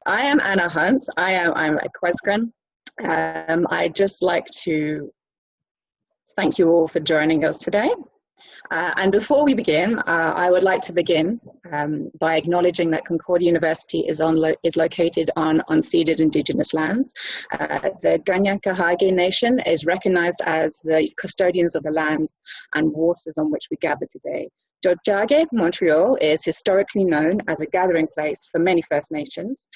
I am Anna Hunt. I'm at QUESCREN. I'd just like to thank you all for joining us today. And before we begin, I would like to begin by acknowledging that Concordia University is located on unceded Indigenous lands. The Kanien'kehá:ka Nation is recognized as the custodians of the lands and waters on which we gather today. Tiohtià:ke, Montreal, is historically known as a gathering place for many First Nations.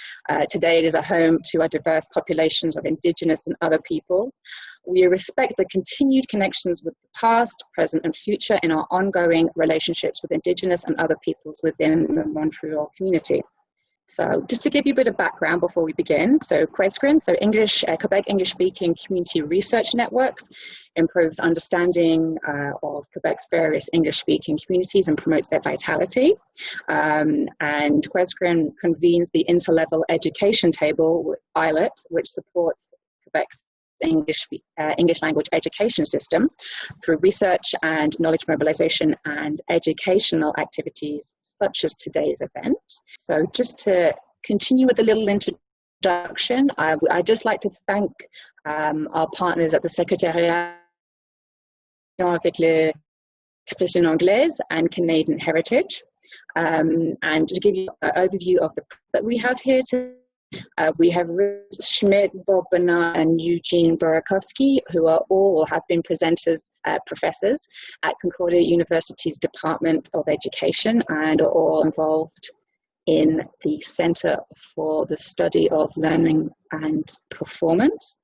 Today it is a home to our diverse populations of Indigenous and other peoples. We respect the continued connections with the past, present and future in our ongoing relationships with Indigenous and other peoples within the Montreal community. So just to give you a bit of background before we begin, so QUESCREN, so Quebec English-speaking community research networks, improves understanding of Quebec's various English-speaking communities and promotes their vitality. And QUESCREN convenes the interlevel education table, ILET, which supports Quebec's English language education system through research and knowledge mobilization and educational activities such as today's event. So just to continue with a little introduction, I'd just like to thank our partners at the Secretariat avec l'expression anglaise and Canadian Heritage. And to give you an overview of the that we have here today, we have Richard Schmid, Bob Bernard, and Eugène Borokhovski, who are all or have been presenters, professors at Concordia University's Department of Education and are all involved in the Center for the Study of Learning and Performance.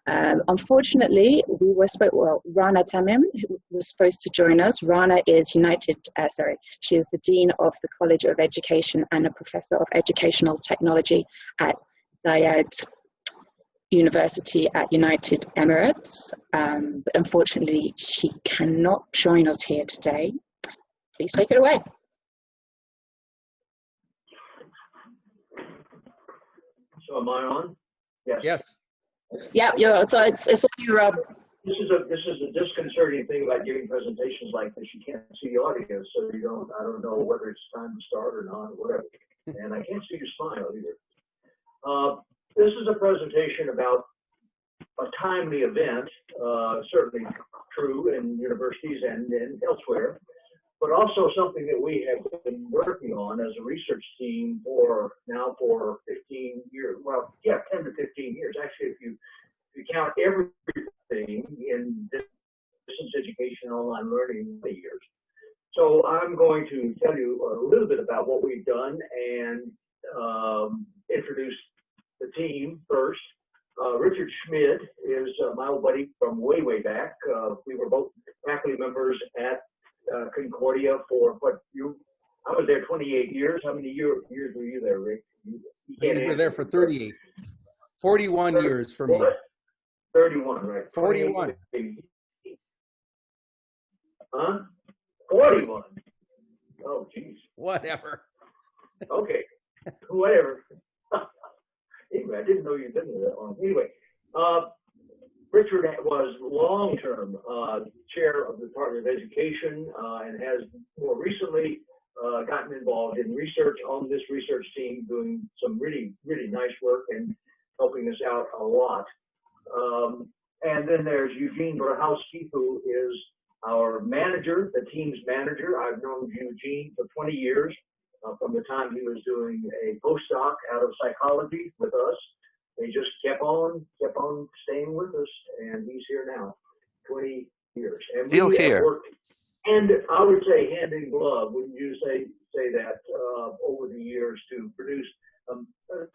Unfortunately, Rana Tamim, who was supposed to join us. Rana is she is the Dean of the College of Education and a Professor of Educational Technology at Zayed University at United Emirates. But unfortunately, she cannot join us here today. Please take it away. So am I on? Yes. Yes. Yeah, so it's on you, Rob. This is a disconcerting thing about giving presentations like this. You can't see the audience, so I don't know whether it's time to start or not, or whatever. And I can't see your smile either. This is a presentation about a timely event, certainly true in universities and elsewhere, but also something that we have been working on as a research team for 15 years. Well, yeah, 10 to 15 years. Actually, if you count everything in distance education, online learning, the years. So I'm going to tell you a little bit about what we've done and introduce the team first. Richard Schmid is my old buddy from way back. We were both faculty members at Concordia for I was there 28 years. How many years were you there, Rick? We were there for 38. 41 years for me. 31, right? 41. Huh? 41. Oh, geez. Whatever. Okay. Whatever. Anyway, I didn't know you'd been there that long. Anyway, Richard was long-term chair of the Department of Education and has more recently gotten involved in research on this research team, doing some really nice work and helping us out a lot. And then there's Eugène Borokhovski, who is our manager, the team's manager. I've known Eugène for 20 years, from the time he was doing a postdoc out of psychology with us. He just kept on staying with us, and he's here now, 20 years. And still here. And I would say hand in glove, wouldn't you say that, over the years to produce a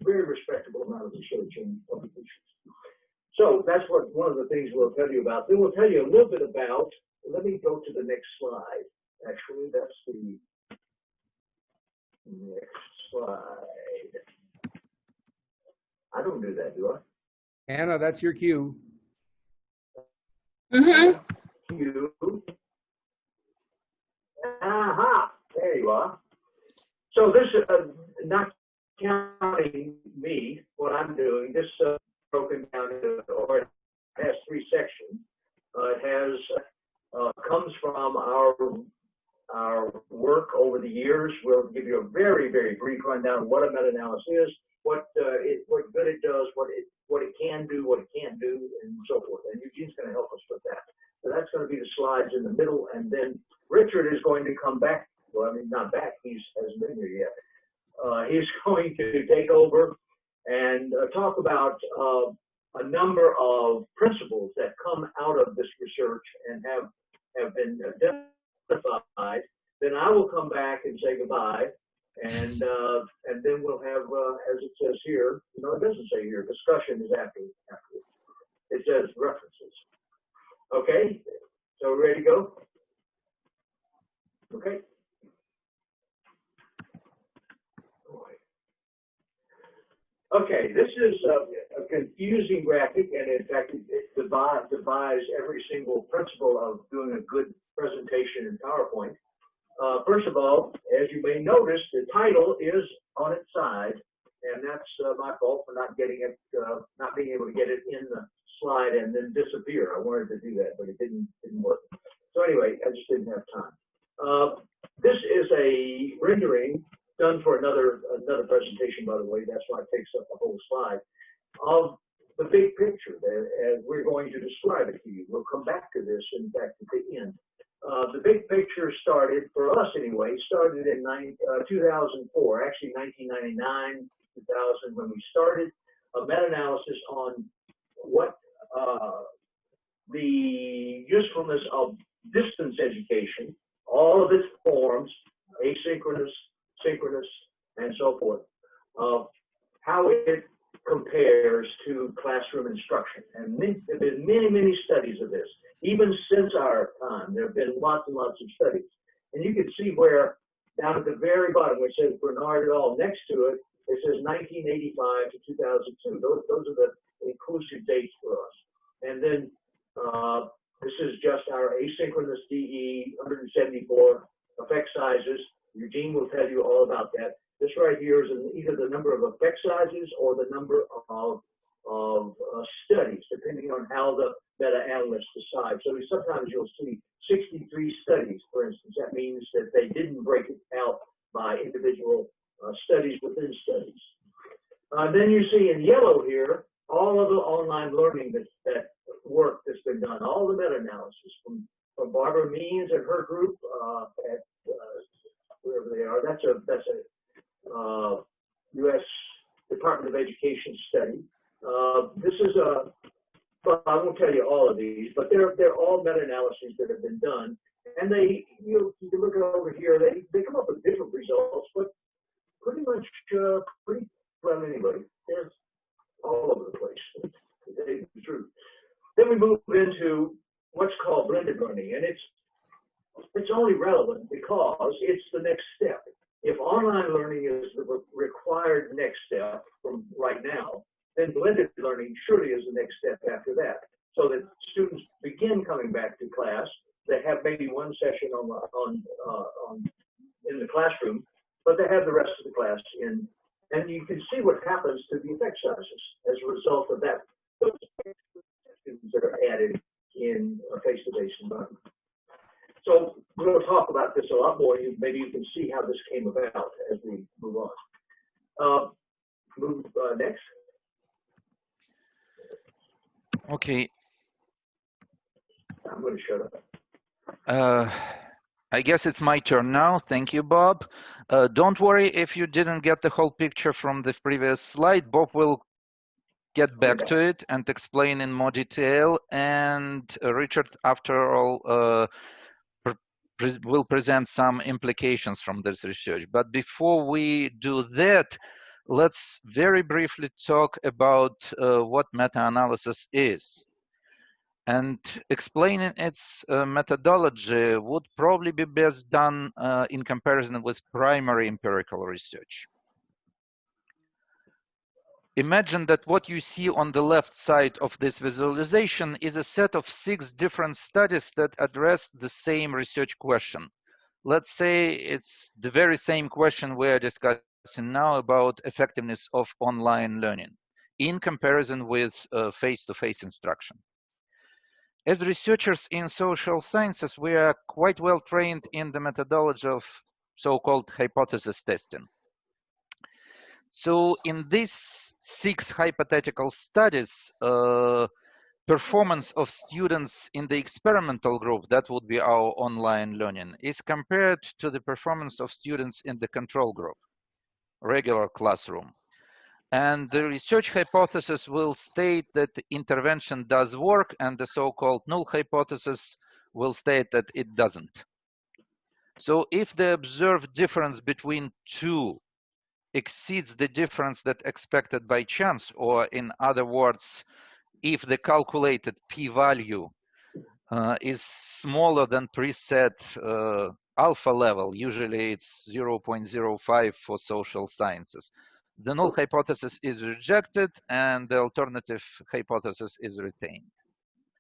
very respectable amount of research and publications. So that's one of the things we'll tell you about. Then we'll tell you a little bit about, let me go to the next slide. Actually, that's the next slide. I don't do that, do I? Anna, that's your cue. Mm-hmm. You. Aha, there you are. So this is not counting me, what I'm doing, this broken down into, or it has 3 sections. It has, comes from our our work over the years. We'll give you a very, very brief rundown of what a meta-analysis is, what good it does, what it can do, what it can't do, and so forth. And Eugene's going to help us with that. So that's going to be the slides in the middle, and then Richard is going to come back. Well, I mean, not back. He hasn't been here yet. He's going to take over and talk about a number of principles that come out of this research and have been identified. Then I will come back and say goodbye, and then we'll have, as it says here, no, it doesn't say here, discussion is after. It says references. Okay, so ready to go? Okay. Okay, this is a confusing graphic, and in fact, it defies every single principle of doing a good presentation in PowerPoint. First of all, as you may notice, the title is on its side, and that's my fault for not getting it, not being able to get it in the slide and then disappear. I wanted to do that, but it didn't work. So anyway, I just didn't have time. This is a rendering done for another presentation, by the way. That's why it takes up the whole slide of the big picture there, and we're going to describe it to you. We'll come back to this, in fact, at the end. The big picture started, for us anyway, started in 2004, actually 1999, 2000, when we started a meta-analysis on what the usefulness of distance education, all of its forms, asynchronous, synchronous, and so forth, how it compares to classroom instruction. And there have been many, many studies of this. Even since our time, there have been lots and lots of studies. And you can see where, down at the very bottom, which says Bernard et al., next to it, it says 1985 to 2002. Those are the inclusive dates for us. And then this is just our asynchronous DE 174 effect sizes. Eugene will tell you all about that. This right here is either the number of effect sizes or the number of studies, depending on how the meta-analyst decides. So sometimes you'll see 63 studies, for instance. That means that they didn't break it out by individual studies within studies. Then you see in yellow here all of the online learning that work that's been done, all the meta-analysis from Barbara Means and her group at wherever they are. That's a U.S. Department of Education study. This is well, I won't tell you all of these, but they're all meta-analyses that have been done, and you can look over here. They come up with different results, but pretty much pretty well anyway. They're all over the place. To tell you the truth. Then we move into what's called blended learning, and it's only relevant because it's the next step. If online learning is the required next step from right now, then blended learning surely is the next step after that. So that students begin coming back to class. They have maybe one session in the classroom, but they have the rest of the class in. And you can see what happens to the effect sizes as a result of that. Those students that are added in a face-to-face environment. So we're going to talk about this a lot more. Maybe you can see how this came about as we move on. Next. Okay. I'm going to shut up. I guess it's my turn now. Thank you, Bob. Don't worry if you didn't get the whole picture from the previous slide. Bob will get back to it and explain in more detail. And Richard, after all, will present some implications from this research. But before we do that, let's very briefly talk about what meta-analysis is. And explaining its methodology would probably be best done in comparison with primary empirical research. Imagine that what you see on the left side of this visualization is a set of 6 different studies that address the same research question. Let's say it's the very same question we are discussing now about effectiveness of online learning in comparison with face-to-face instruction. As researchers in social sciences, we are quite well trained in the methodology of so-called hypothesis testing. So in these 6 hypothetical studies, performance of students in the experimental group, that would be our online learning, is compared to the performance of students in the control group, regular classroom. And the research hypothesis will state that the intervention does work, and the so-called null hypothesis will state that it doesn't. So if the observed difference between two exceeds the difference that expected by chance, or in other words, if the calculated p-value is smaller than preset alpha level, usually it's 0.05 for social sciences, the null hypothesis is rejected and the alternative hypothesis is retained.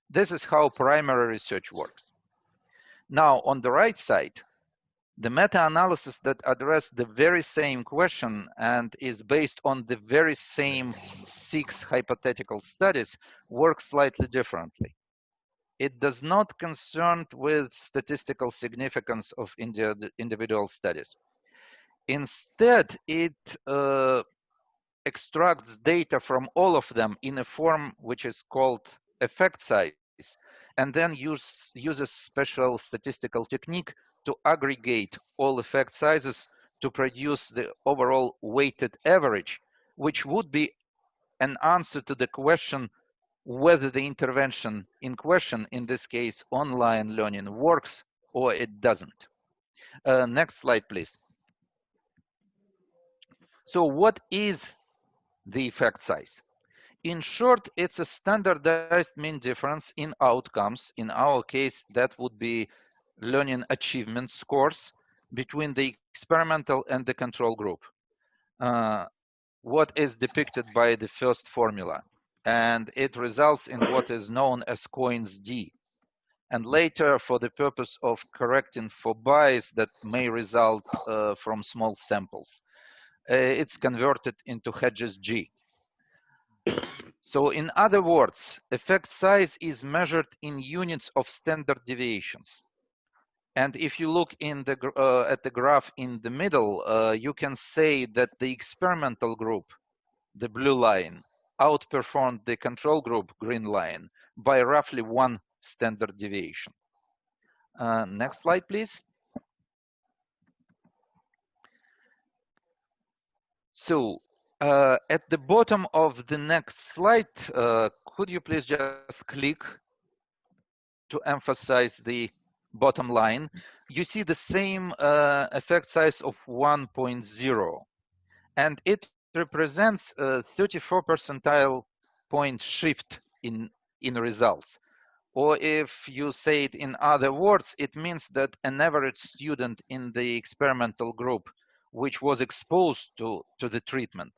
This is how primary research works. Now, on the right side, the meta-analysis that address the very same question and is based on the very same 6 hypothetical studies works slightly differently. It does not concern with statistical significance of individual studies. Instead, it extracts data from all of them in a form which is called effect size, and then uses special statistical technique to aggregate all effect sizes to produce the overall weighted average, which would be an answer to the question whether the intervention in question, in this case online learning, works or it doesn't. Next slide, please. So what is the effect size? In short, it's a standardized mean difference in outcomes. In our case, that would be learning achievement scores between the experimental and the control group. What is depicted by the first formula. And it results in what is known as Cohen's d. And later, for the purpose of correcting for bias that may result from small samples, it's converted into Hedges G. So in other words, effect size is measured in units of standard deviations. And if you look in the, at the graph in the middle, you can say that the experimental group, the blue line, outperformed the control group, green line, by roughly 1 standard deviation. Next slide, please. So at the bottom of the next slide, could you please just click to emphasize the bottom line? You see the same effect size of 1.0, and it represents a 34 percentile point shift in results. Or if you say it in other words, it means that an average student in the experimental group, which was exposed to the treatment,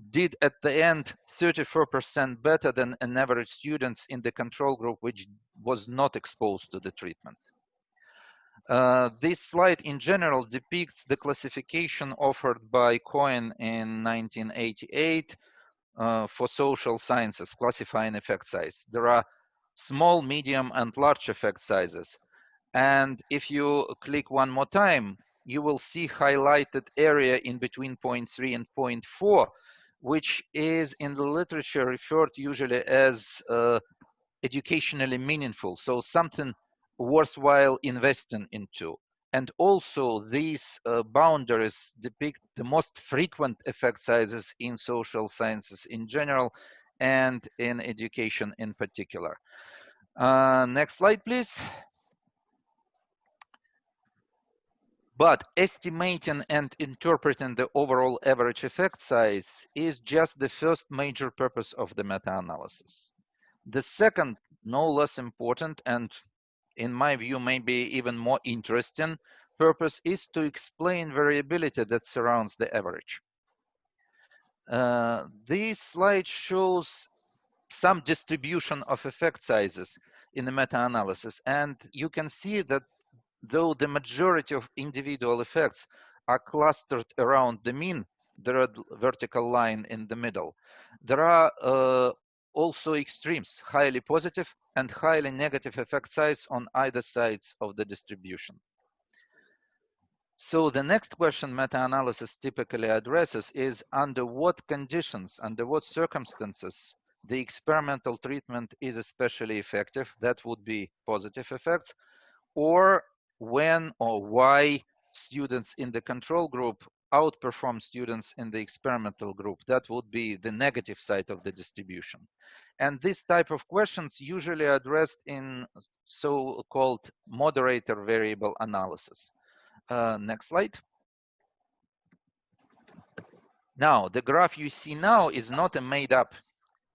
did at the end 34% better than an average students in the control group, which was not exposed to the treatment. This slide in general depicts the classification offered by Cohen in 1988 for social sciences, classifying effect size. There are small, medium, and large effect sizes. And if you click one more time, you will see highlighted area in between 0.3 and 0.4, which is in the literature referred usually as educationally meaningful, so something worthwhile investing into. And also these boundaries depict the most frequent effect sizes in social sciences in general and in education in particular. Next slide, please. But estimating and interpreting the overall average effect size is just the first major purpose of the meta-analysis. The second, no less important, and in my view, maybe even more interesting purpose is to explain variability that surrounds the average. This slide shows some distribution of effect sizes in the meta-analysis, and you can see that though the majority of individual effects are clustered around the mean, the red vertical line in the middle, there are also extremes, highly positive and highly negative effect size on either sides of the distribution. So the next question meta-analysis typically addresses is under what conditions, under what circumstances the experimental treatment is especially effective, that would be positive effects, or when or why students in the control group outperform students in the experimental group, that would be the negative side of the distribution. And this type of questions usually addressed in so-called moderator variable analysis. Next slide. Now, the graph you see now is not a made up.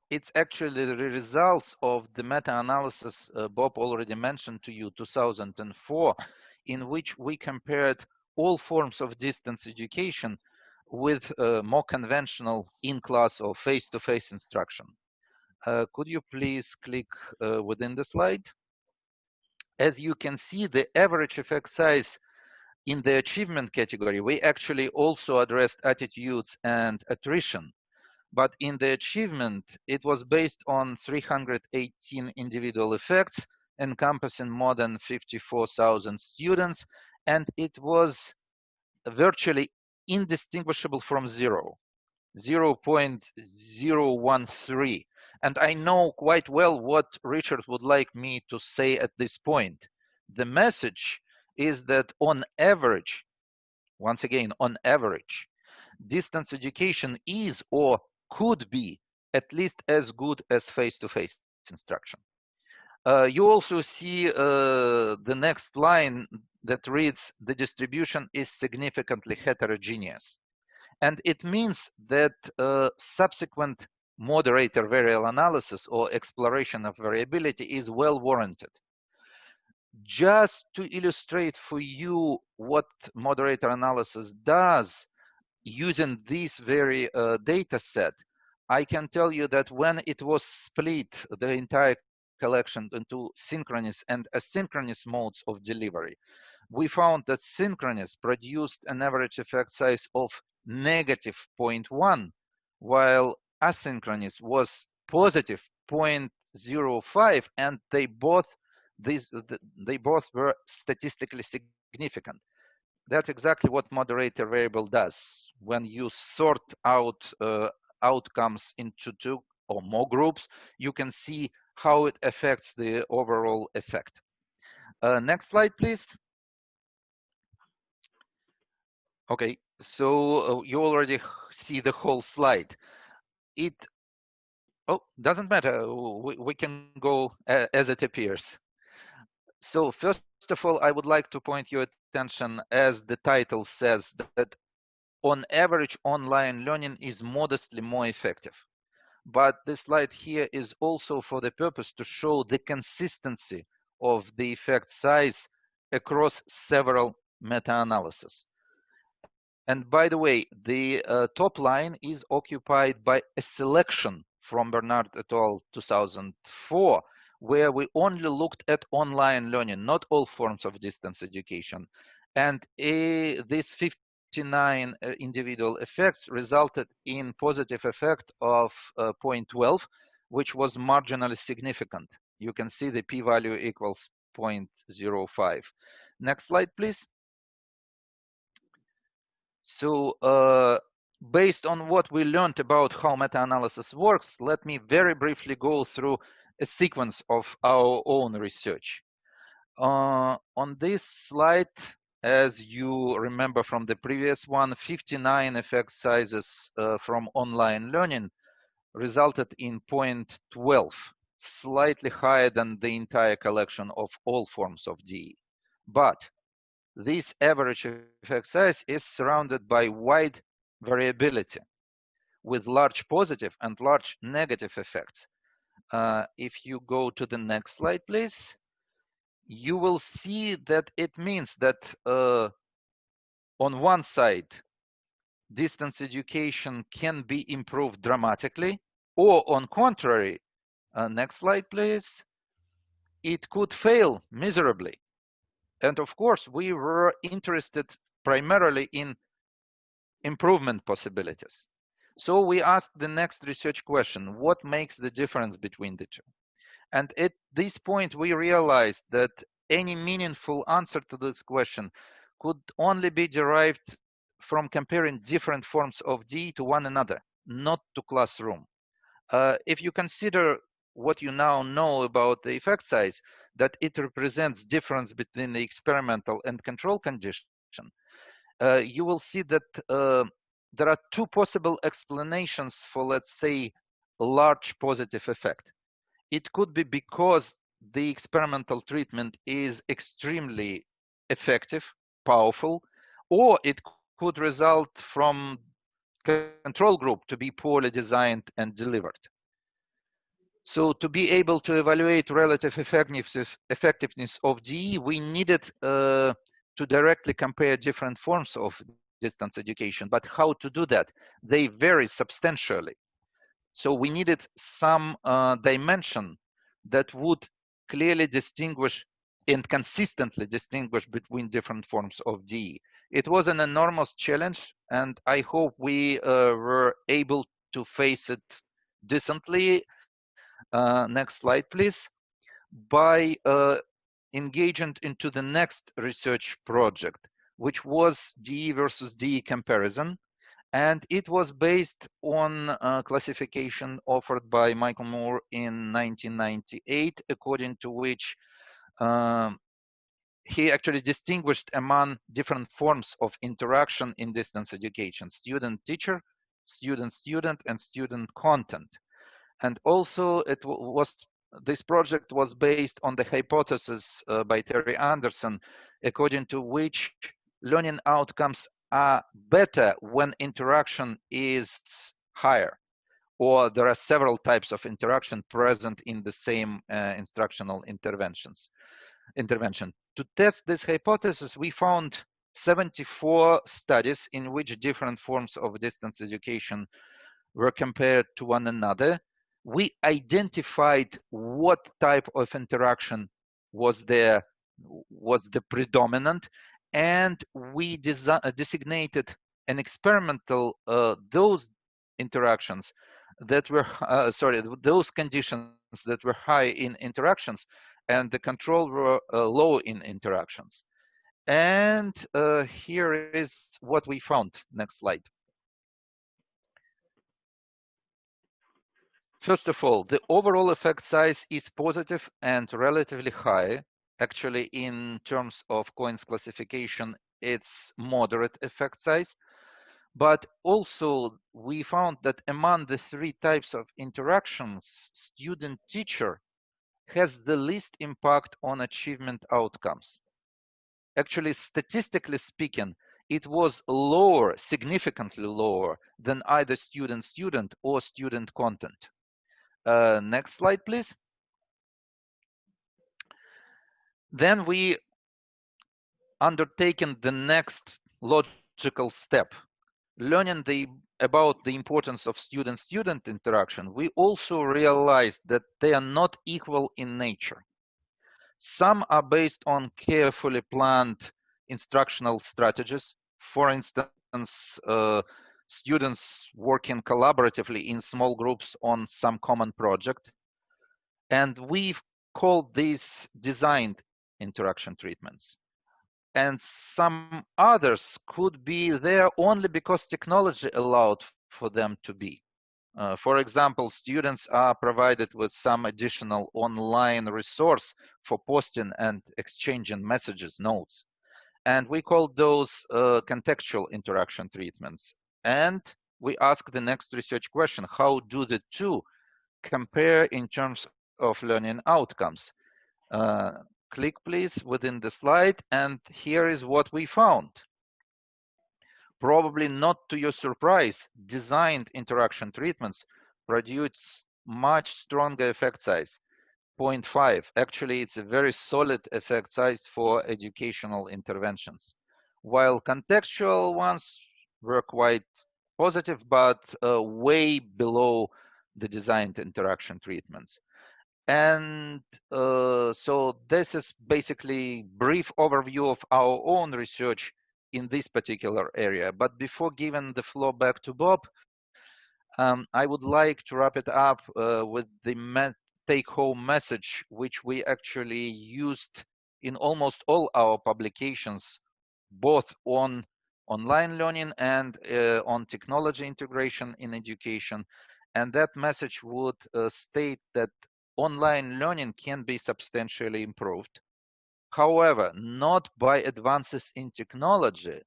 It's actually the results of the meta-analysis Bob already mentioned to you, 2004, in which we compared all forms of distance education with more conventional in-class or face-to-face instruction. Could you please click within the slide? As you can see, the average effect size in the achievement category, we actually also addressed attitudes and attrition. But in the achievement, it was based on 318 individual effects encompassing more than 54,000 students, and it was virtually indistinguishable from zero, 0.013. And I know quite well what Richard would like me to say at this point. The message is that on average, once again, on average, distance education is or could be at least as good as face-to-face instruction. You also see the next line that reads, the distribution is significantly heterogeneous. And it means that subsequent moderator variable analysis or exploration of variability is well warranted. Just to illustrate for you what moderator analysis does using this very data set, I can tell you that when it was split, the entire collection into synchronous and asynchronous modes of delivery, we found that synchronous produced an average effect size of -0.1, while asynchronous was positive 0.05, and they both were statistically significant. That's exactly what moderator variable does. When you sort out outcomes into two or more groups, you can see how it affects the overall effect. Next slide, please. Okay, so you already see the whole slide. Doesn't matter. We can go as it appears. So first of all, I would like to point your attention, as the title says, that on average online learning is modestly more effective. But this slide here is also for the purpose to show the consistency of the effect size across several meta-analyses. And by the way, the top line is occupied by a selection from Bernard et al. 2004, where we only looked at online learning, not all forms of distance education. And these 59 individual effects resulted in positive effect of 0.12, which was marginally significant. You can see the p-value equals 0.05. Next slide, please. So based on what we learned about how meta-analysis works, let me very briefly go through a sequence of our own research. On this slide, as you remember from the previous one, 59 effect sizes from online learning resulted in 0.12, slightly higher than the entire collection of all forms of DE. But this average effect size is surrounded by wide variability with large positive and large negative effects. If you go to the next slide, please, you will see that it means that on one side, distance education can be improved dramatically, or on contrary, next slide, please, it could fail miserably. And of course, we were interested primarily in improvement possibilities. So we asked the next research question: what makes the difference between the two? And at this point, we realized that any meaningful answer to this question could only be derived from comparing different forms of DE to one another, not to classroom. If you consider what you now know about the effect size, that it represents difference between the experimental and control condition, you will see that there are two possible explanations for, let's say, a large positive effect. It could be because the experimental treatment is extremely effective, powerful, or it could result from control group to be poorly designed and delivered. So to be able to evaluate relative effectiveness of DE, we needed to directly compare different forms of distance education. But how to do that? They vary substantially. So we needed some dimension that would clearly distinguish and consistently distinguish between different forms of DE. It was an enormous challenge, and I hope we were able to face it decently. Next slide, please. By engaging into the next research project, which was DE versus DE comparison. And it was based on a classification offered by Michael Moore in 1998, according to which he actually distinguished among different forms of interaction in distance education: student-teacher, student-student, and student content. And also this project was based on the hypothesis by Terry Anderson, according to which learning outcomes are better when interaction is higher, or there are several types of interaction present in the same instructional intervention. To test this hypothesis, we found 74 studies in which different forms of distance education were compared to one another. We identified what type of interaction was the predominant, and we designated an experimental those interactions that were those conditions that were high in interactions, and the control were low in interactions. And here is what we found. Next slide. First of all, the overall effect size is positive and relatively high. Actually, in terms of Cohen's classification, it's moderate effect size. But also, we found that among the three types of interactions, student-teacher has the least impact on achievement outcomes. Actually, statistically speaking, it was lower, significantly lower than either student-student or student content. Next slide, please. Then we undertaken the next logical step, learning about the importance of student-student interaction. We also realized that they are not equal in nature. Some are based on carefully planned instructional strategies. For instance, students working collaboratively in small groups on some common project. And we've called these designed interaction treatments. And some others could be there only because technology allowed for them to be. For example, students are provided with some additional online resource for posting and exchanging messages, notes. And we call those contextual interaction treatments. And we ask the next research question: how do the two compare in terms of learning outcomes? Click, please, within the slide, and here is what we found. Probably not to your surprise, designed interaction treatments produce much stronger effect size, 0.5. Actually, it's a very solid effect size for educational interventions, while contextual ones were quite positive, but way below the designed interaction treatments. And so this is basically brief overview of our own research in this particular area. But before giving the floor back to Bob, I would like to wrap it up with the take-home message, which we actually used in almost all our publications, both on online learning and on technology integration in education. And that message would state that online learning can be substantially improved. However, not by advances in technology,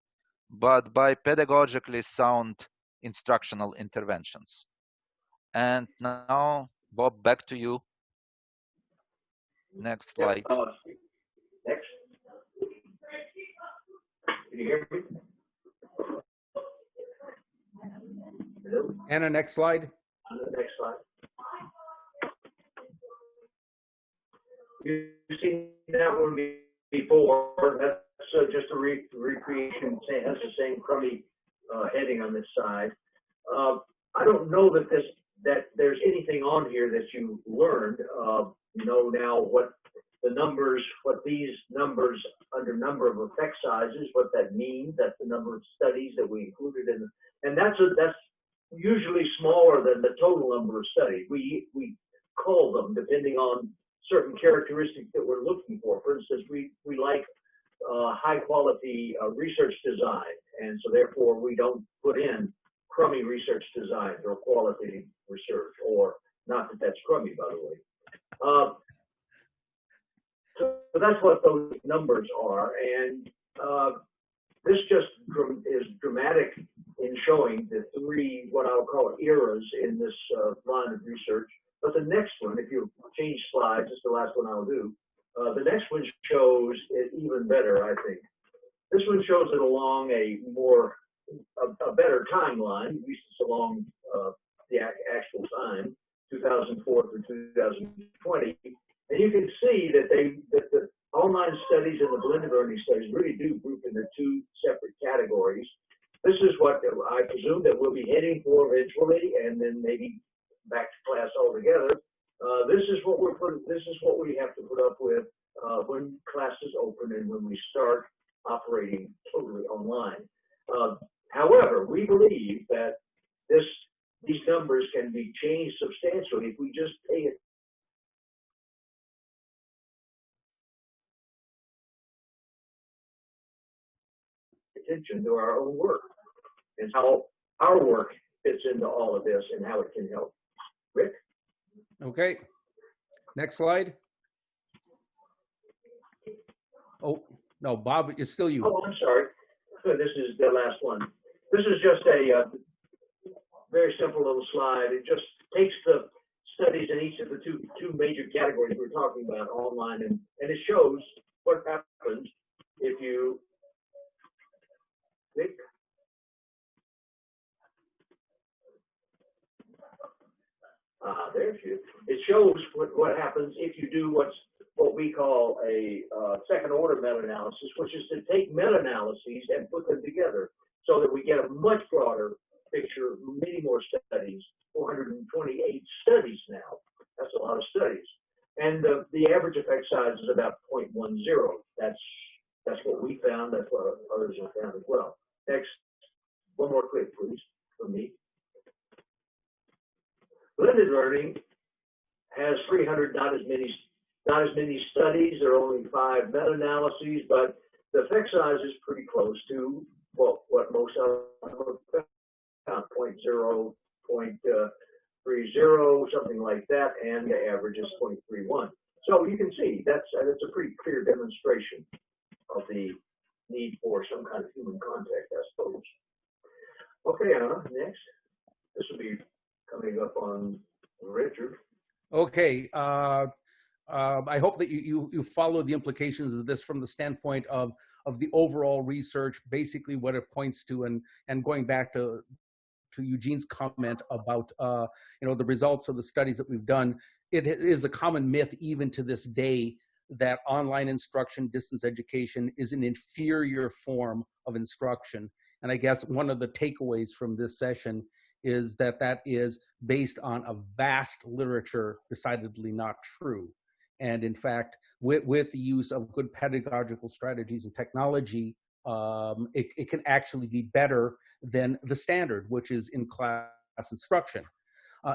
but by pedagogically sound instructional interventions. And now, Bob, back to you. Next slide. Next. Can you hear me? Hello? Anna, next slide. The next slide. You've seen that one before. That's just a recreation. It has the same crummy heading on this side. I don't know that there's anything on here that you learned. You know now what the numbers, what these numbers under number of effect sizes, what that means. That's the number of studies that we included in, and that's usually smaller than the total number of studies. We call them depending on certain characteristics that we're looking for. For instance, we like high quality research design, and so therefore we don't put in crummy research design or quality research, or not that that's crummy, by the way. So that's what those numbers are, and this just is dramatic in showing the three, what I'll call eras in this line of research. But the next one, if you change slides, it's the last one I'll do. The next one shows it even better, I think. This one shows it along a better timeline, at least it's along the actual time, 2004 through 2020. And you can see that the online studies and the blended learning studies really do group into two separate categories. This is what I presume that we'll be heading for eventually, and then maybe back to class altogether. This is what we have to put up with when classes open and when we start operating totally online. However, we believe that these numbers can be changed substantially if we just pay attention to our own work and how our work fits into all of this and how it can help. Rick? Okay. Next slide. Oh, no, Bob, it's still you. Oh, I'm sorry. This is the last one. This is just a very simple little slide. It just takes the studies in each of the two major categories we're talking about, online, and it shows what happens if you click. It shows what happens if you do what we call a second order meta-analysis, which is to take meta-analyses and put them together so that we get a much broader picture, many more studies, 428 studies now. That's a lot of studies. And the average effect size is about 0.10. That's what we found. That's what others have found as well. Next, one more click, please, from me. Blended learning has 300, not as many studies. There are only 5 meta-analyses, but the effect size is pretty close to what most of them found, 0.0, 0.30, something like that, and the average is 0.31. So you can see that's a pretty clear demonstration of the need for some kind of human contact, I suppose. Okay, Anna, next. This will be coming up on Richard. Okay. I hope that you follow the implications of this from the standpoint of the overall research, basically what it points to, and going back to Eugene's comment about the results of the studies that we've done. It is a common myth even to this day that online instruction, distance education, is an inferior form of instruction. And I guess one of the takeaways from this session is that is based on a vast literature decidedly not true. And in fact, with the use of good pedagogical strategies and technology, it can actually be better than the standard, which is in class instruction.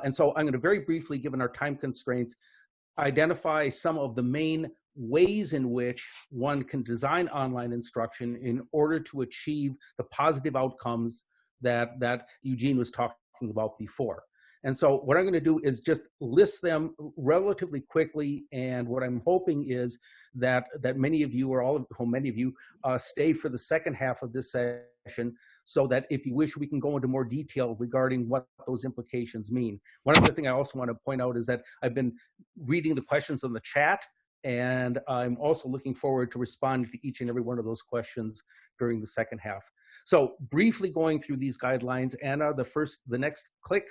And so I'm going to very briefly, given our time constraints, identify some of the main ways in which one can design online instruction in order to achieve the positive outcomes that Eugene was talking about before. And so what I'm going to do is just list them relatively quickly. And what I'm hoping is that many of you, or all of many of you, stay for the second half of this session, so that if you wish, we can go into more detail regarding what those implications mean. One other thing I also want to point out is that I've been reading the questions in the chat, and I'm also looking forward to responding to each and every one of those questions during the second half. So briefly going through these guidelines, Anna, the next click.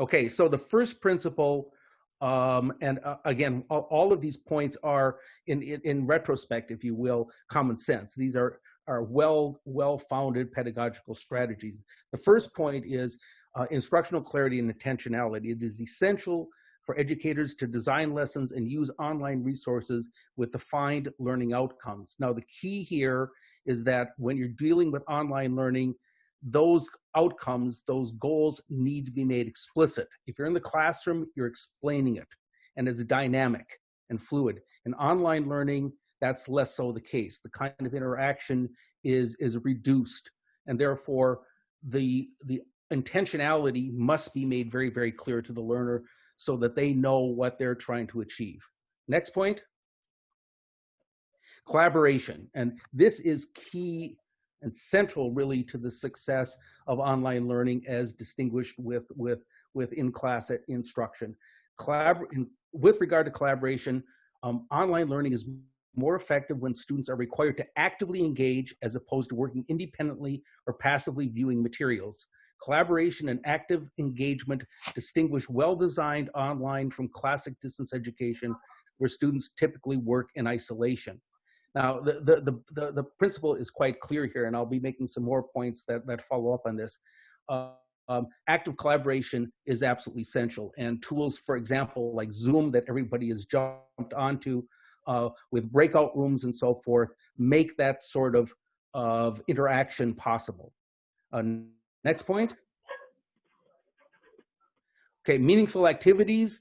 Okay, so the first principle, and again, all of these points are in retrospect, if you will, common sense. These are well-founded pedagogical strategies. The first point is instructional clarity and intentionality. It is essential for educators to design lessons and use online resources with defined learning outcomes. Now, the key here is that when you're dealing with online learning, those outcomes, those goals need to be made explicit. If you're in the classroom, you're explaining it, and it's dynamic and fluid. In online learning, that's less so the case. The kind of interaction is reduced, and therefore the intentionality must be made very, very clear to the learner so that they know what they're trying to achieve. Next point, collaboration. And this is key and central really to the success of online learning as distinguished with in-class instruction. With regard to collaboration, online learning is more effective when students are required to actively engage as opposed to working independently or passively viewing materials. Collaboration and active engagement distinguish well-designed online from classic distance education, where students typically work in isolation. Now, the principle is quite clear here, and I'll be making some more points that follow up on this. Active collaboration is absolutely essential, and tools, for example, like Zoom that everybody has jumped onto with breakout rooms and so forth, make that sort of interaction possible. Next point. Okay, meaningful activities.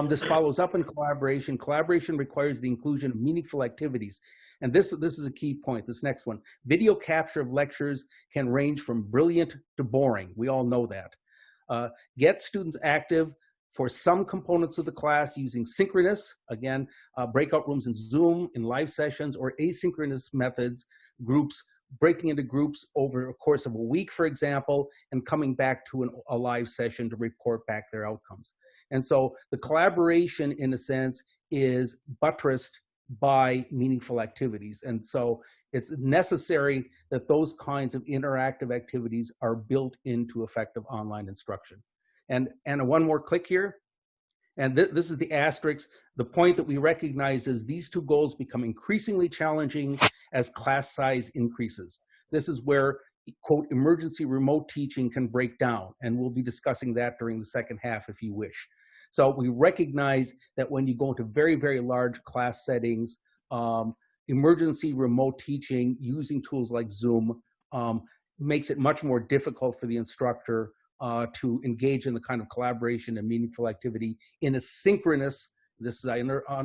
This follows up in collaboration. Collaboration requires the inclusion of meaningful activities. And this is a key point, this next one. Video capture of lectures can range from brilliant to boring. We all know that. Get students active for some components of the class using synchronous, again, breakout rooms in Zoom, in live sessions, or asynchronous methods, groups, breaking into groups over a course of a week, for example, and coming back to a live session to report back their outcomes. And so the collaboration, in a sense, is buttressed by meaningful activities. And so it's necessary that those kinds of interactive activities are built into effective online instruction. And one more click here. And this is the asterisk. The point that we recognize is these two goals become increasingly challenging as class size increases. This is where, quote, emergency remote teaching can break down. And we'll be discussing that during the second half if you wish. So we recognize that when you go into very, very large class settings, emergency remote teaching using tools like Zoom makes it much more difficult for the instructor to engage in the kind of collaboration and meaningful activity in a synchronous, I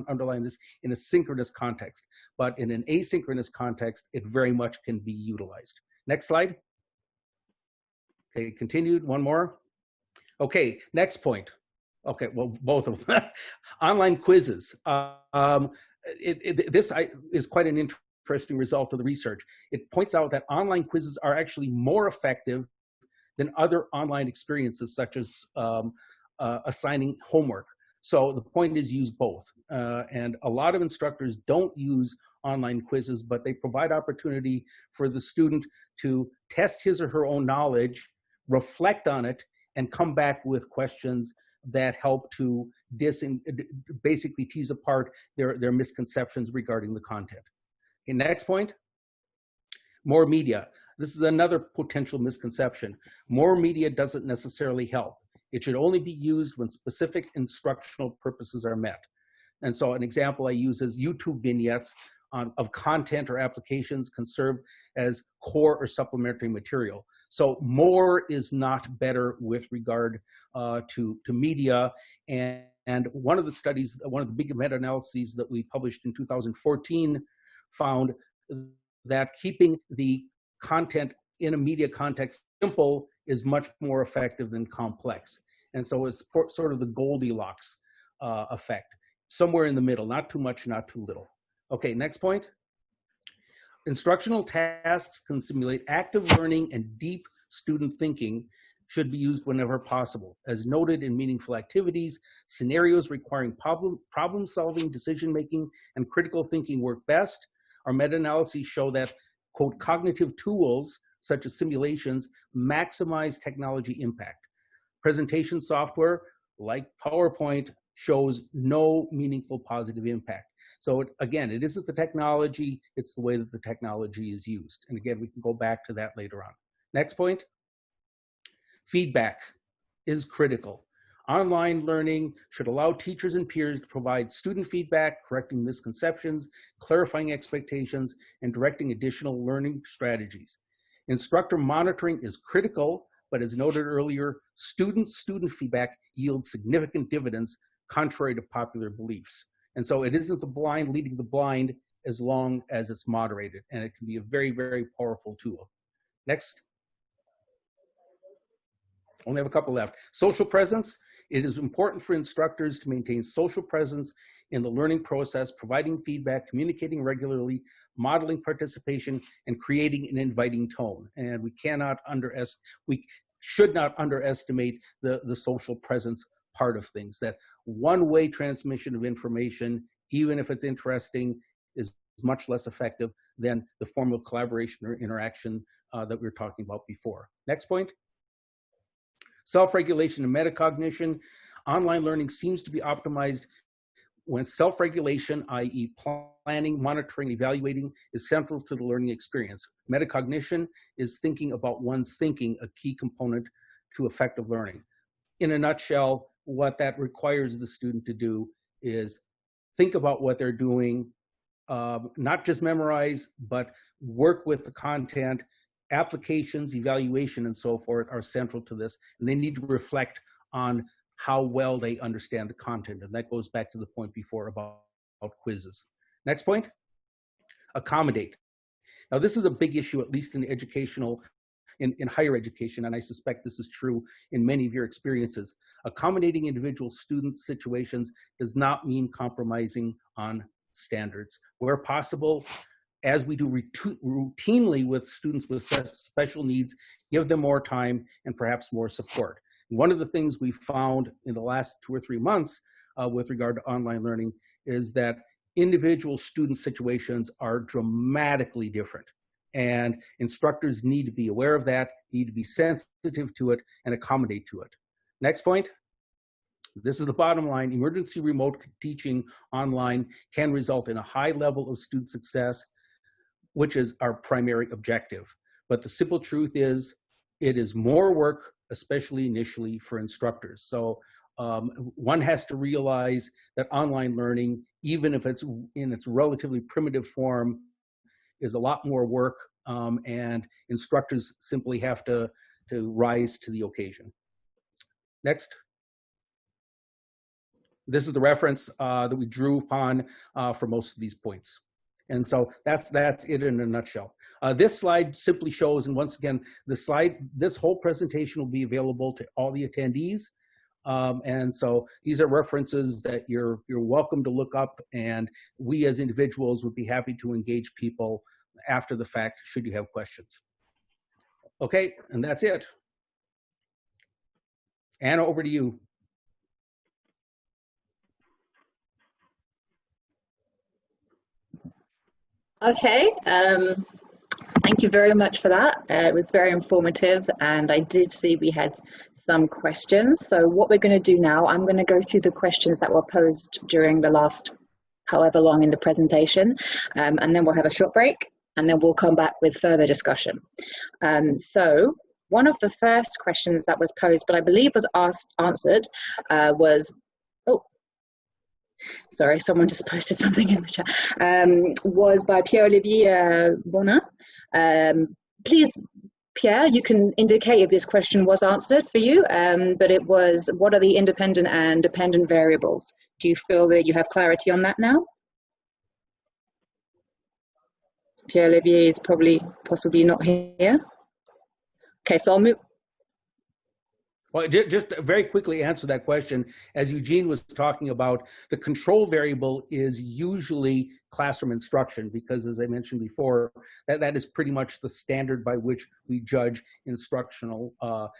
underline this, in a synchronous context. But in an asynchronous context, it very much can be utilized. Next slide. Okay, continued, one more. Okay, next point. Okay, well, both of them. Online quizzes. This is quite an interesting result of the research. It points out that online quizzes are actually more effective than other online experiences, such as assigning homework. So the point is use both. And a lot of instructors don't use online quizzes, but they provide opportunity for the student to test his or her own knowledge, reflect on it, and come back with questions that help to basically tease apart their misconceptions regarding the content. Okay, next point, more media. This is another potential misconception. More media doesn't necessarily help. It should only be used when specific instructional purposes are met. And so an example I use is YouTube vignettes of content or applications can serve as core or supplementary material. So more is not better with regard to media. And one of the studies, one of the big meta-analyses that we published in 2014 found that keeping the content in a media context simple is much more effective than complex. And so it's sort of the Goldilocks effect, somewhere in the middle, not too much, not too little. Okay, next point. Instructional tasks can simulate active learning and deep student thinking should be used whenever possible. As noted in meaningful activities, scenarios requiring problem solving, decision making, and critical thinking work best. Our meta-analyses show that, quote, cognitive tools such as simulations maximize technology impact. Presentation software like PowerPoint shows no meaningful positive impact. So again, it isn't the technology, it's the way that the technology is used. And again, we can go back to that later on. Next point. Feedback is critical. Online learning should allow teachers and peers to provide student feedback, correcting misconceptions, clarifying expectations, and directing additional learning strategies. Instructor monitoring is critical, but as noted earlier, student feedback yields significant dividends contrary to popular beliefs. And so it isn't the blind leading the blind as long as it's moderated, and it can be a very, very powerful tool. Next. Only have a couple left. Social presence. It is important for instructors to maintain social presence in the learning process, providing feedback, communicating regularly, modeling participation, and creating an inviting tone. And we should not underestimate the social presence part of things. That one-way transmission of information, even if it's interesting, is much less effective than the form of collaboration or interaction that we were talking about before. Next point. Self-regulation and metacognition. Online learning seems to be optimized when self-regulation, i.e. planning, monitoring, evaluating, is central to the learning experience. Metacognition is thinking about one's thinking, a key component to effective learning. In a nutshell, what that requires the student to do is think about what they're doing, not just memorize, but work with the content. Applications, evaluation, and so forth are central to this, and they need to reflect on how well they understand the content, and that goes back to the point before about quizzes. Next point, accommodate. Now this is a big issue, at least in educational, in higher education, and I suspect this is true in many of your experiences. Accommodating individual student situations does not mean compromising on standards. Where possible, as we do routinely with students with special needs, give them more time and perhaps more support. One of the things we found in the last 2 or 3 months with regard to online learning is that individual student situations are dramatically different. And instructors need to be aware of that, need to be sensitive to it, and accommodate to it. Next point. This is the bottom line. Emergency remote teaching online can result in a high level of student success, which is our primary objective. But the simple truth is, it is more work, especially initially for instructors. So one has to realize that online learning, even if it's in its relatively primitive form, is a lot more work, and instructors simply have to rise to the occasion. Next. This is the reference that we drew upon for most of these points. And so that's it in a nutshell. This slide simply shows, and once again, this whole presentation will be available to all the attendees. And so these are references that you're welcome to look up, and we as individuals would be happy to engage people after the fact should you have questions. Okay, and that's it. Anna, over to you. Okay, thank you very much for that. It was very informative, and I did see we had some questions. So what we're going to do now, I'm going to go through the questions that were posed during the last however long in the presentation, and then we'll have a short break, and then we'll come back with further discussion. So one of the first questions that was posed, but I believe was answered, was, sorry, someone just posted something in the chat, was by Pierre-Olivier Bonin. Please, Pierre, you can indicate if this question was answered for you, but it was, what are the independent and dependent variables? Do you feel that you have clarity on that now? Pierre-Olivier is possibly not here. Okay, so I'll move. Well, just to very quickly answer that question, as Eugene was talking about, the control variable is usually classroom instruction, because as I mentioned before, that is pretty much the standard by which we judge instructional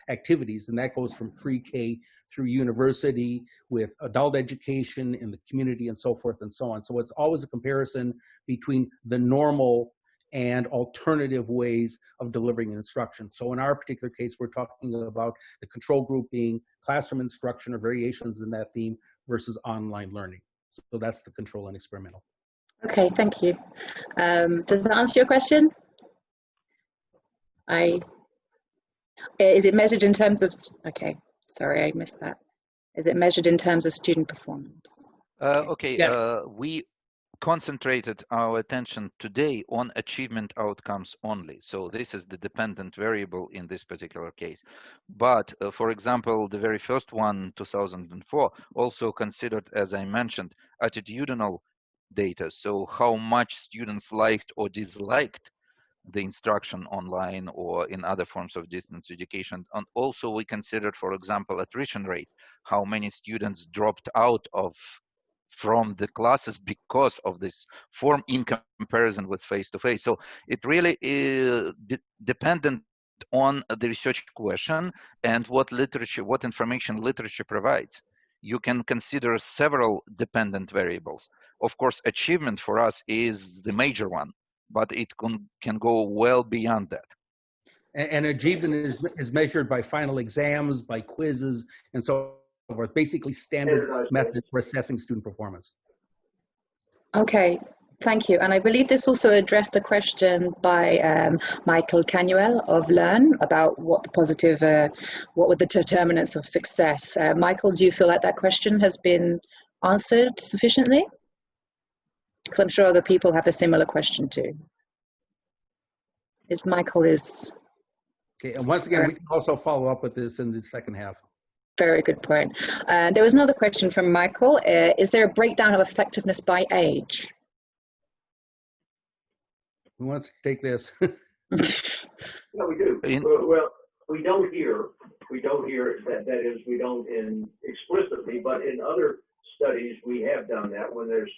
activities. And that goes from pre-K through university, with adult education in the community and so forth and so on. So it's always a comparison between the normal and alternative ways of delivering instruction. So in our particular case, we're talking about the control group being classroom instruction or variations in that theme versus online learning. So that's the control and experimental. Okay, thank you. Does that answer your question? Is it measured in terms of, okay, sorry, I missed that. Is it measured in terms of student performance? Okay, yes. We concentrated our attention today on achievement outcomes only. So this is the dependent variable in this particular case. But for example, the very first one, 2004, also considered, as I mentioned, attitudinal data. So how much students liked or disliked the instruction online or in other forms of distance education. And also we considered, for example, attrition rate, how many students dropped out from the classes because of this form in comparison with face-to-face. So it really is dependent on the research question and what information literature provides. You can consider several dependent variables. Of course, achievement for us is the major one, but it can go well beyond that. And achievement is measured by final exams, by quizzes, and so forth, basically standard methods for assessing student performance. Okay, thank you. And I believe this also addressed a question by Michael Canuel of Learn about what were the determinants of success. Michael, do you feel like that question has been answered sufficiently? Because I'm sure other people have a similar question too. If Michael is... Okay, and once again, we can also follow up with this in the second half. Very good point. There was another question from Michael. Is there a breakdown of effectiveness by age? Who wants to take this? No, we do. Well, we don't hear that is, we don't explicitly, but in other studies we have done that when there's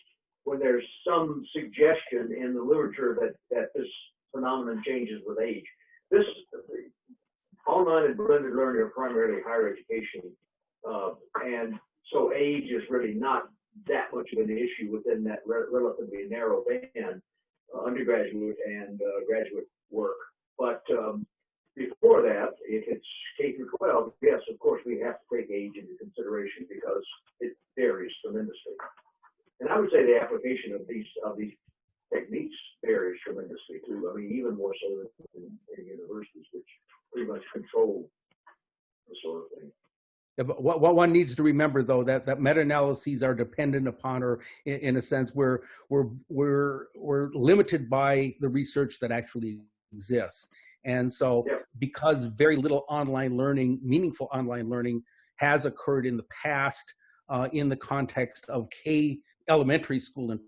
some suggestion in the literature that this phenomenon changes with age. This online and blended learning are primarily higher education, and so age is really not that much of an issue within that relatively narrow band, undergraduate and graduate work. But before that, if it's K through 12, yes, of course we have to take age into consideration because it varies tremendously. And I would say the application of these techniques varies tremendously too. I mean, even more so than in universities, which pretty much control the sort of thing. Yeah, but what one needs to remember, though, that meta-analyses are dependent upon, or in a sense, we're limited by the research that actually exists. And so, because very little online learning, meaningful online learning, has occurred in the past in the context of elementary school in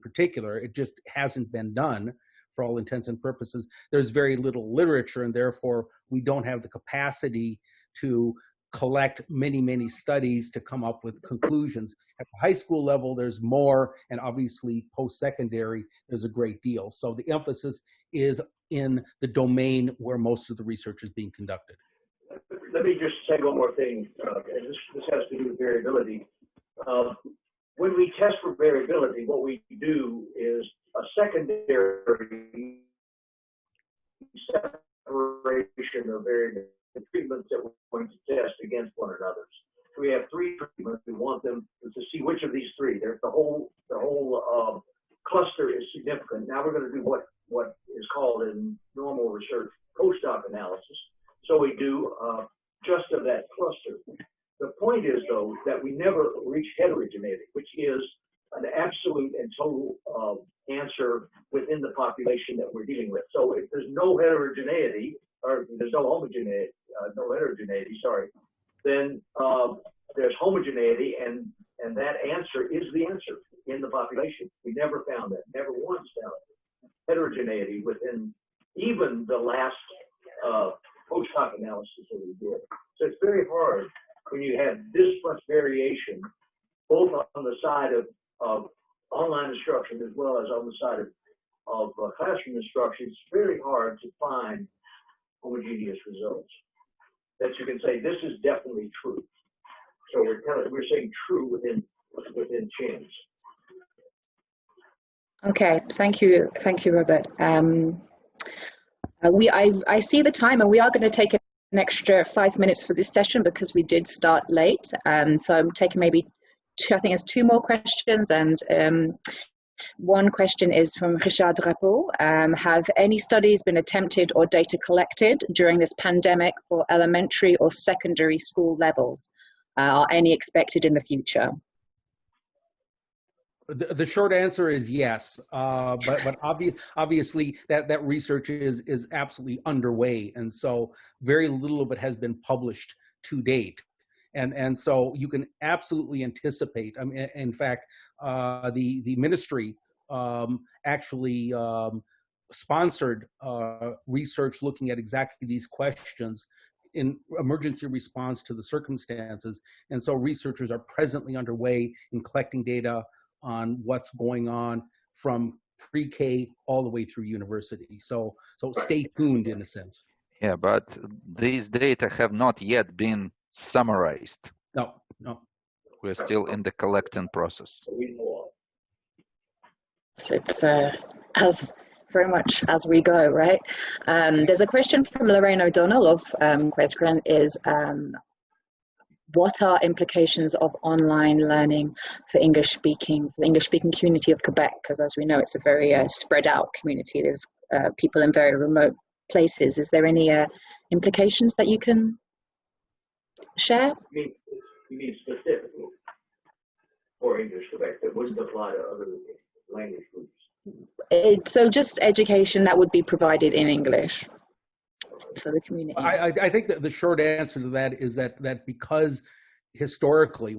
particular, it just hasn't been done for all intents and purposes. There's very little literature, and therefore we don't have the capacity to collect many studies to come up with conclusions. At the high school level, there's more, and obviously post-secondary, there's a great deal. So the emphasis is in the domain where most of the research is being conducted. Let me just say one more thing, and this has to do with variability. When we test for variability, what we do is a secondary separation of variability, the treatments that we're going to test against one another. So we have three treatments. We want them to see which of these three. The whole cluster is significant. Now we're going to do what is called in normal research post-hoc analysis. So we do just of that cluster. The point is, though, that we never reach heterogeneity, which is an absolute and total answer within the population that we're dealing with. So if there's no heterogeneity, or there's no homogeneity, sorry, then there's homogeneity, and that answer is the answer in the population. We never found that, never once found heterogeneity within even the last post hoc analysis that we did. So it's very hard when you have this much variation, both on the side of online instruction as well as on the side of classroom instruction. It's very hard to find homogeneous results that you can say this is definitely true. So we're saying true within chance. Okay, thank you, Robert. I see the time, and we are going to take an extra 5 minutes for this session because we did start late. So I'm taking maybe I think it's 2 more questions, and one question is from Richard Schmid. Have any studies been attempted or data collected during this pandemic for elementary or secondary school levels? Are any expected in the future? The short answer is yes, but obviously that research is absolutely underway, and so very little of it has been published to date. And so you can absolutely anticipate. I mean, in fact, the ministry actually sponsored research looking at exactly these questions in emergency response to the circumstances. And so researchers are presently underway in collecting data on what's going on from pre-K all the way through university. So stay tuned in a sense. Yeah, but these data have not yet been summarized. No. We're still in the collecting process. It's as very much as we go, right? There's a question from Lorraine O'Donnell of QUESCREN is, what are implications of online learning for the English-speaking community of Quebec? Because as we know, it's a very spread out community. There's people in very remote places. Is there any implications that you can share? You mean specifically for English Quebec that wouldn't apply to other language groups? So just education that would be provided in English for the community. I think that the short answer to that is that because historically,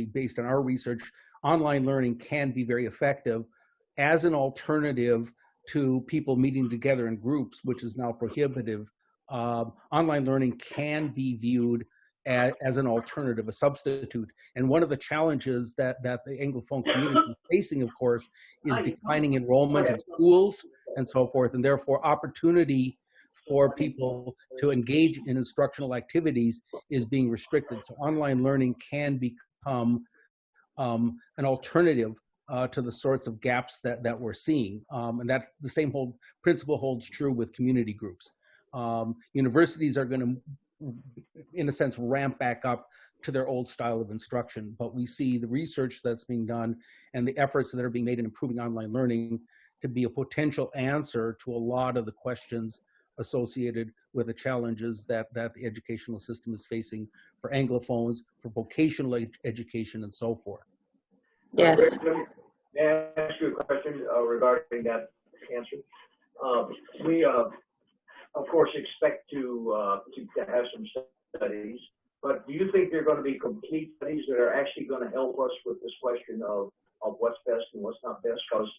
based on our research, online learning can be very effective as an alternative to people meeting together in groups, which is now prohibitive. Online learning can be viewed as an alternative, a substitute. And one of the challenges that the Anglophone community is facing, of course, is declining enrollment in schools and so forth, and therefore opportunity for people to engage in instructional activities is being restricted. So online learning can become an alternative to the sorts of gaps that we're seeing. And that the same principle holds true with community groups. Universities are going to, in a sense, ramp back up to their old style of instruction. But we see the research that's being done and the efforts that are being made in improving online learning to be a potential answer to a lot of the questions associated with the challenges that the educational system is facing for Anglophones, for vocational education, and so forth. Yes. May I ask you a question regarding that answer? We, of course, expect to have some studies, but do you think they're going to be complete studies that are actually going to help us with this question of what's best and what's not best? Because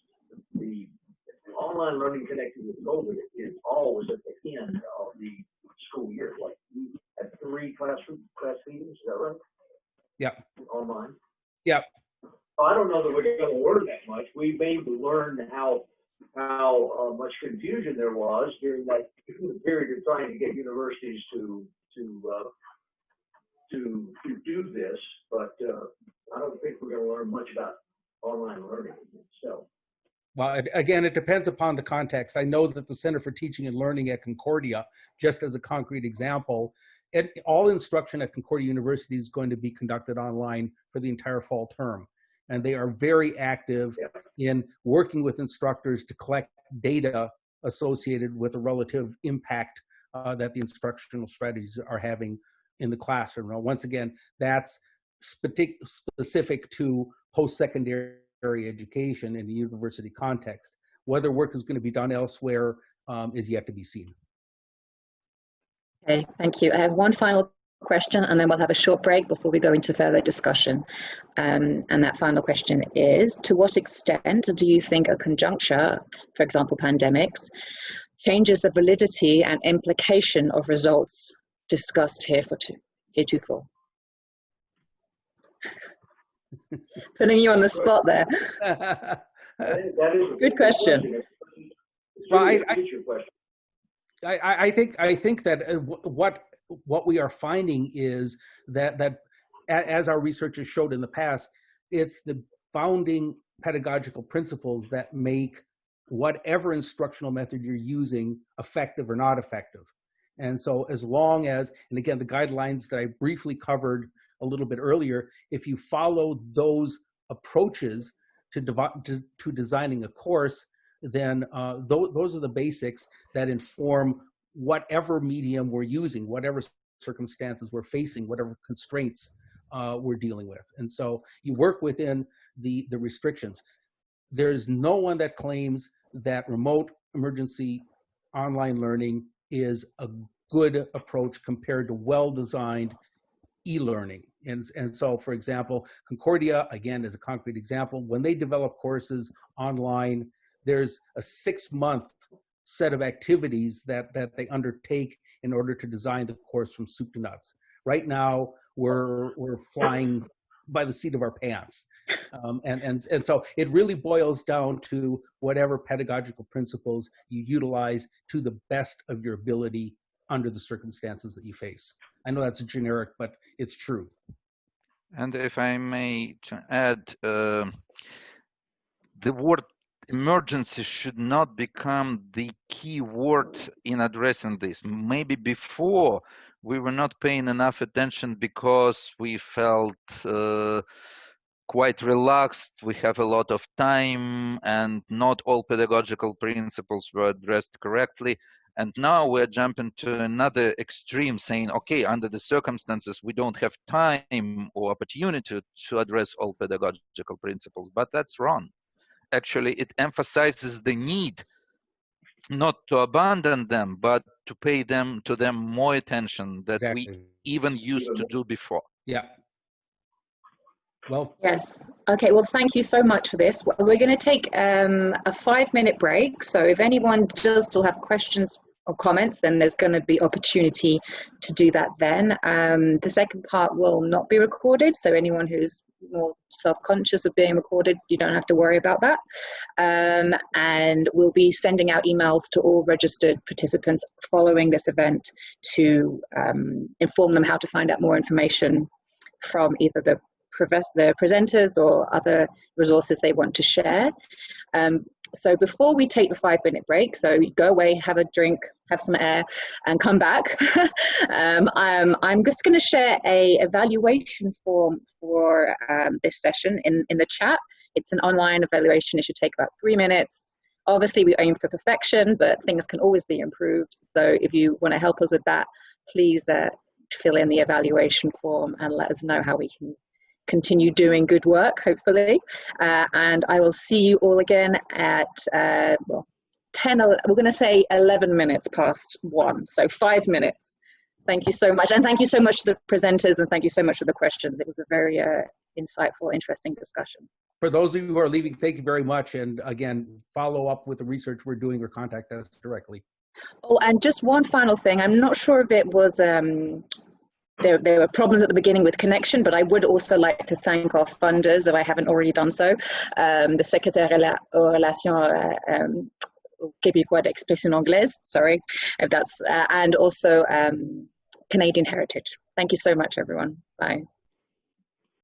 the online learning connected with COVID is always at the end of the school year. Like we had 3 class meetings, is that right? Yeah. Online. Yeah. I don't know that we're going to learn that much. We maybe learned how much confusion there was during that period of trying to get universities to do this, but I don't think we're going to learn much about online learning itself. Well, again, it depends upon the context. I know that the Center for Teaching and Learning at Concordia, just as a concrete example, all instruction at Concordia University is going to be conducted online for the entire fall term. And they are very active in working with instructors to collect data associated with the relative impact that the instructional strategies are having in the classroom. Now, once again, that's specific to post-secondary education in the university context. Whether work is going to be done elsewhere is yet to be seen. Okay, thank you. I have one final question, and then we'll have a short break before we go into further discussion. And that final question is, to what extent do you think a conjuncture, for example, pandemics, changes the validity and implication of results discussed heretofore? Putting you on the spot there. That is Good question. Well, I think that what we are finding is that as our researchers showed in the past, it's the founding pedagogical principles that make whatever instructional method you're using effective or not effective. And so as long as, and again, the guidelines that I briefly covered a little bit earlier, if you follow those approaches to designing a course, then those are the basics that inform whatever medium we're using, whatever circumstances we're facing, whatever constraints we're dealing with. And so you work within the restrictions. There's no one that claims that remote emergency online learning is a good approach compared to well-designed e-learning. And so, for example, Concordia, again, as a concrete example, when they develop courses online, there's a 6-month set of activities that they undertake in order to design the course from soup to nuts. Right now, we're flying by the seat of our pants. And so it really boils down to whatever pedagogical principles you utilize to the best of your ability under the circumstances that you face. I know that's generic, but it's true. And if I may add, the word emergency should not become the key word in addressing this. Maybe before we were not paying enough attention because we felt quite relaxed, we have a lot of time, and not all pedagogical principles were addressed correctly. And now we're jumping to another extreme, saying, okay, under the circumstances, we don't have time or opportunity to address all pedagogical principles, but that's wrong. Actually, it emphasizes the need not to abandon them, but to pay them more attention that Exactly. we even used to do before. Yeah. Well, yes. Okay, well, thank you so much for this. We're going to take a 5-minute break. So if anyone does still have questions or comments, then there's going to be opportunity to do that then. The second part will not be recorded, so anyone who's more self-conscious of being recorded, you don't have to worry about that. And we'll be sending out emails to all registered participants following this event to inform them how to find out more information from either the presenters or other resources they want to share. So before we take the 5-minute break, so you go away, have a drink, have some air, and come back, I'm just going to share a evaluation form for this session in the chat. It's an online evaluation. It should take about 3 minutes. Obviously, we aim for perfection, but things can always be improved. So if you want to help us with that, please fill in the evaluation form and let us know how we can continue doing good work, hopefully. And I will see you all again at, well, 10, we're going to say 11 minutes past 1, so 5 minutes. Thank you so much. And thank you so much to the presenters, and thank you so much for the questions. It was a very insightful, interesting discussion. For those of you who are leaving, thank you very much. And again, follow up with the research we're doing or contact us directly. Oh, and just one final thing. I'm not sure if it was, there were problems at the beginning with connection, but I would also like to thank our funders, if I haven't already done so, the Secretariat aux relations Québécois d'expression anglaise, sorry, if that's, and also Canadian Heritage. Thank you so much, everyone. Bye.